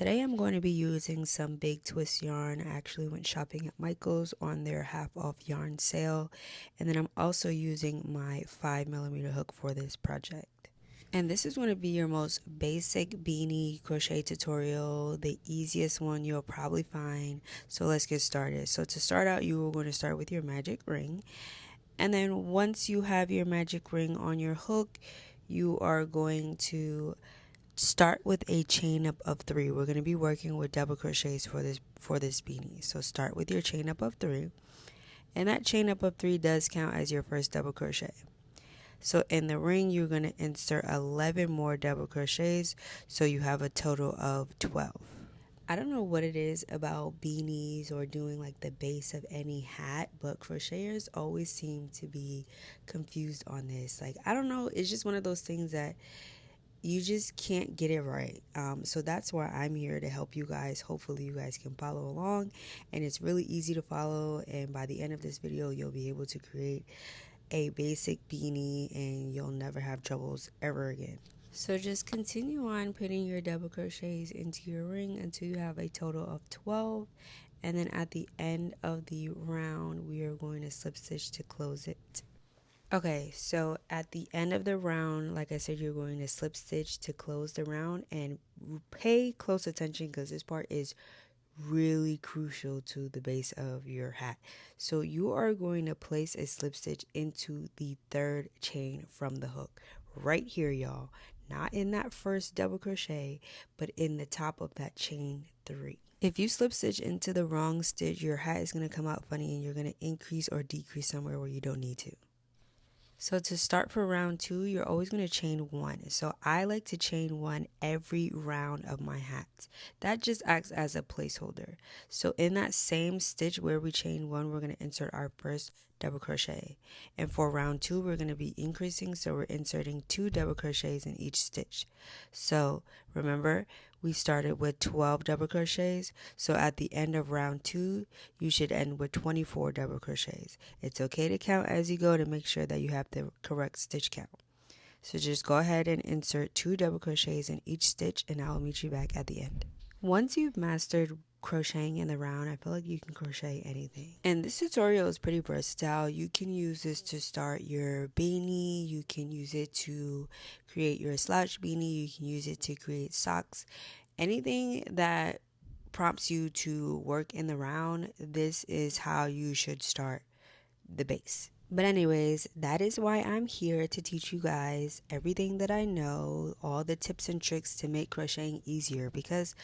today I'm going to be using some big twist yarn. I actually went shopping at Michael's on their half off yarn sale. And then I'm also using my 5mm hook for this project. And this is going to be your most basic beanie crochet tutorial, the easiest one you'll probably find. So let's get started. So to start out, you are going to start with your magic ring. And then once you have your magic ring on your hook, you are going to start with a chain up of 3. We're going to be working with double crochets for this beanie. So start with your chain up of 3. And that chain up of 3 does count as your first double crochet. So in the ring, you're going to insert 11 more double crochets, so you have a total of 12. I don't know what it is about beanies or doing like the base of any hat, but crocheters always seem to be confused on this. Like, I don't know, it's just one of those things that you just can't get it right. So that's why I'm here to help you guys. Hopefully you guys can follow along, and it's really easy to follow, and by the end of this video you'll be able to create a basic beanie and you'll never have troubles ever again. So just continue on putting your double crochets into your ring until you have a total of 12, and then at the end of the round we are going to slip stitch to close it. Okay, so at the end of the round, like I said, you're going to slip stitch to close the round, and pay close attention because this part is really crucial to the base of your hat. So you are going to place a slip stitch into the 3rd chain from the hook right here, y'all. Not in that first double crochet, but in the top of that chain 3. If you slip stitch into the wrong stitch, your hat is going to come out funny and you're going to increase or decrease somewhere where you don't need to. So to start for round 2, you're always going to chain 1. So I like to chain 1 every round of my hats. That just acts as a placeholder. So in that same stitch where we chain 1, we're going to insert our first double crochet. And for round 2, we're going to be increasing, so we're inserting 2 double crochets in each stitch. So remember, we started with 12 double crochets, so at the end of round 2 you should end with 24 double crochets. It's okay to count as you go to make sure that you have the correct stitch count. So just go ahead and insert 2 double crochets in each stitch, and I will meet you back at the end. Once you've mastered crocheting in the round, I feel like you can crochet anything. And this tutorial is pretty versatile. You can use this to start your beanie, you can use it to create your slouch beanie, you can use it to create socks. Anything that prompts you to work in the round, this is how you should start the base. But anyways, that is why I'm here, to teach you guys everything that I know, all the tips and tricks to make crocheting easier, because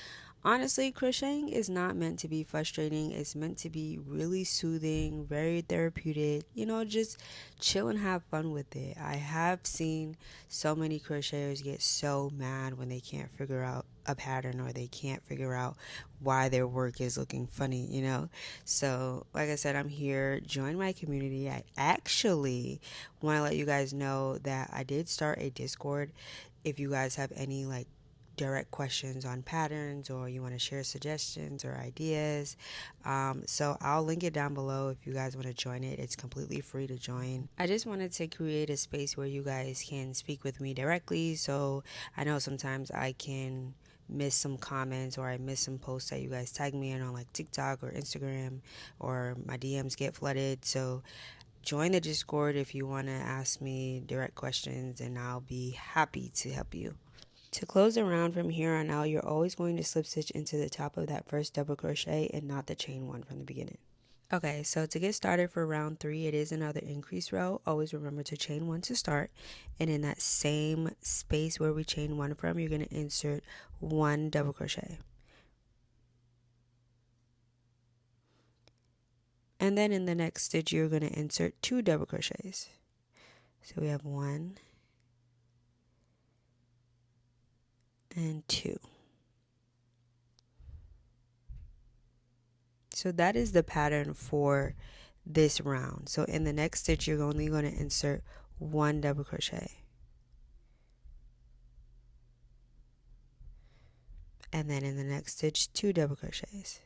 honestly, crocheting is not meant to be frustrating. It's meant to be really soothing, very therapeutic. You know, just chill and have fun with it. I have seen so many crocheters get so mad when they can't figure out a pattern or they can't figure out why their work is looking funny, you know. So like I said, I'm here. Join my community. I actually want to let you guys know that I did start a Discord. If you guys have any like direct questions on patterns, or you want to share suggestions or ideas, so I'll link it down below if you guys want to join it. It's completely free to join. I just wanted to create a space where you guys can speak with me directly. So I know sometimes I can miss some comments, or I miss some posts that you guys tag me in on like TikTok or Instagram, or my DMs get flooded. So join the Discord if you want to ask me direct questions, and I'll be happy to help you. To close the round from here on out, you're always going to slip stitch into the top of that first double crochet and not the chain 1 from the beginning. Okay, so to get started for round 3, it is another increase row. Always remember to chain 1 to start, and in that same space where we chain 1 from, you're going to insert 1 double crochet. And then in the next stitch, you're going to insert 2 double crochets. So we have 1 and 2. So that is the pattern for this round. So in the next stitch, you're only going to insert 1 double crochet. And then in the next stitch, 2 double crochets.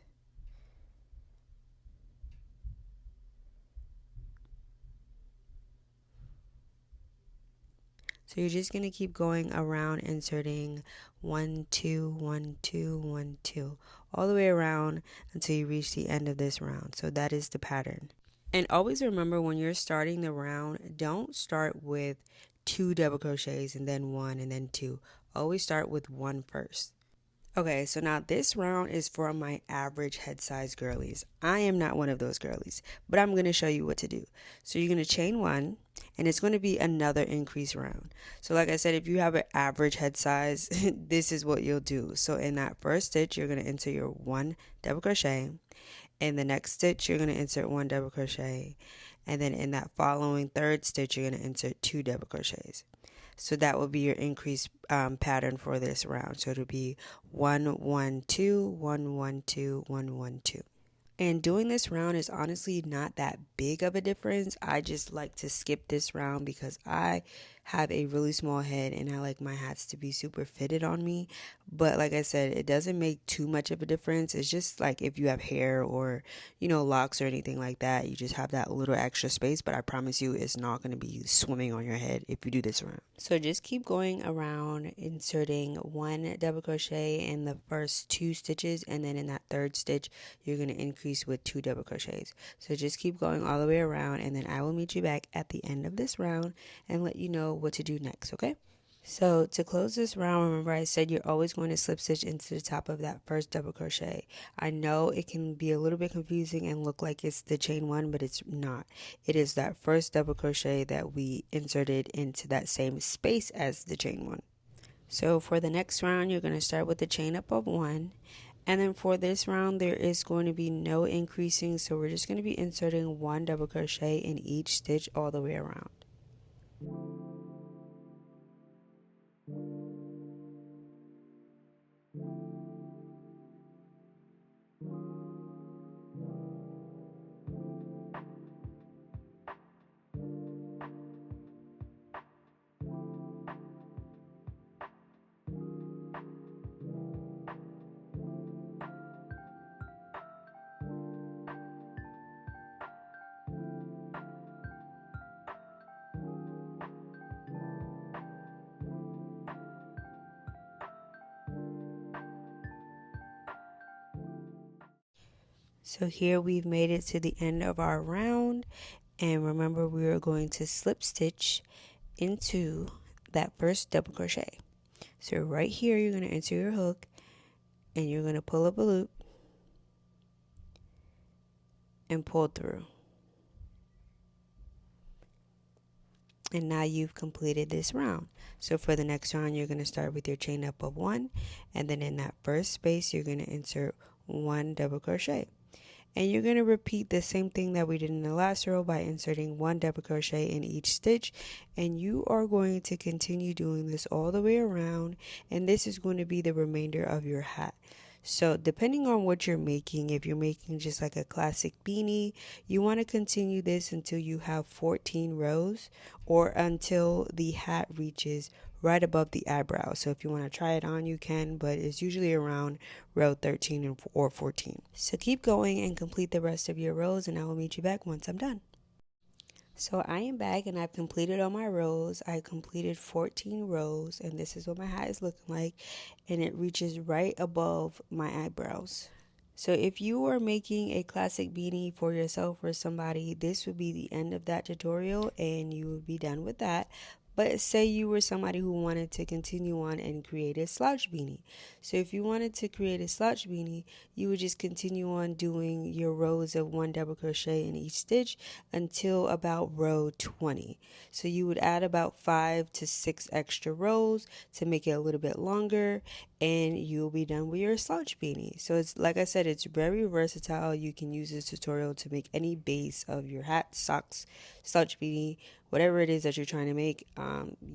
So you're just going to keep going around inserting 1 2 1 2 1 2 all the way around until you reach the end of this round. So that is the pattern. And always remember, when you're starting the round, don't start with 2 double crochets and then 1 and then 2. Always start with 1 first. Okay, so now this round is for my average head size girlies. I am not one of those girlies, but I'm going to show you what to do. So you're going to chain 1, and it's going to be another increase round. So like I said, if you have an average head size, this is what you'll do. So in that first stitch, you're going to insert your 1 double crochet. In the next stitch, you're going to insert 1 double crochet. And then in that following third stitch, you're going to insert 2 double crochets. So that will be your increase pattern for this round. So it'll be 1 1 2 1 1 2 1 1 2. And doing this round is honestly not that big of a difference. I just like to skip this round because I have a really small head and I like my hats to be super fitted on me. But like I said, it doesn't make too much of a difference. It's just like if you have hair or, locks or anything like that, you just have that little extra space. But I promise you, it's not going to be swimming on your head if you do this round. So just keep going around, inserting 1 double crochet in the first 2 stitches, and then in that third stitch, you're going to increase with 2 double crochets. So just keep going all the way around, and then I will meet you back at the end of this round and let you know what to do next, okay? So to close this round, remember I said you're always going to slip stitch into the top of that first double crochet. I know it can be a little bit confusing and look like it's the chain 1, but it's not. It is that first double crochet that we inserted into that same space as the chain 1. So for the next round, you're going to start with the chain up of 1. And then for this round, there is going to be no increasing. So we're just going to be inserting 1 double crochet in each stitch all the way around. So here we've made it to the end of our round, and remember we are going to slip stitch into that first double crochet. So right here you're going to insert your hook and you're going to pull up a loop and pull through. And now you've completed this round. So for the next round, you're going to start with your chain up of 1, and then in that first space you're going to insert 1 double crochet. And you're going to repeat the same thing that we did in the last row by inserting 1 double crochet in each stitch, and you are going to continue doing this all the way around, and this is going to be the remainder of your hat. So depending on what you're making, if you're making just like a classic beanie, you want to continue this until you have 14 rows or until the hat reaches right above the eyebrow. So if you want to try it on, you can, but it's usually around row 13 or 14. So keep going and complete the rest of your rows, and I will meet you back once I'm done. So I am back and I've completed all my rows. I completed 14 rows, and this is what my hat is looking like, and it reaches right above my eyebrows. So if you are making a classic beanie for yourself or somebody, this would be the end of that tutorial and you would be done with that. But say you were somebody who wanted to continue on and create a slouch beanie. So if you wanted to create a slouch beanie, you would just continue on doing your rows of 1 double crochet in each stitch until about row 20. So you would add about 5 to 6 extra rows to make it a little bit longer, and you'll be done with your slouch beanie. So it's like I said, it's very versatile. You can use this tutorial to make any base of your hat, socks, slouch beanie, whatever it is that you're trying to make.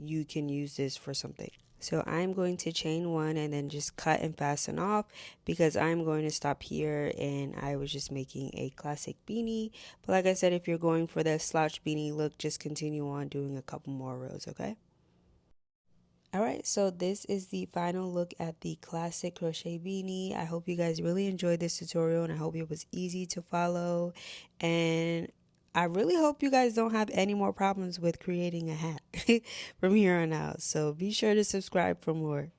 You can use this for something. So I'm going to chain 1 and then just cut and fasten off because I'm going to stop here, and I was just making a classic beanie. But like I said, if you're going for the slouch beanie look, just continue on doing a couple more rows, okay? Alright, so this is the final look at the classic crochet beanie. I hope you guys really enjoyed this tutorial, and I hope it was easy to follow, and I really hope you guys don't have any more problems with creating a hat from here on out. So be sure to subscribe for more.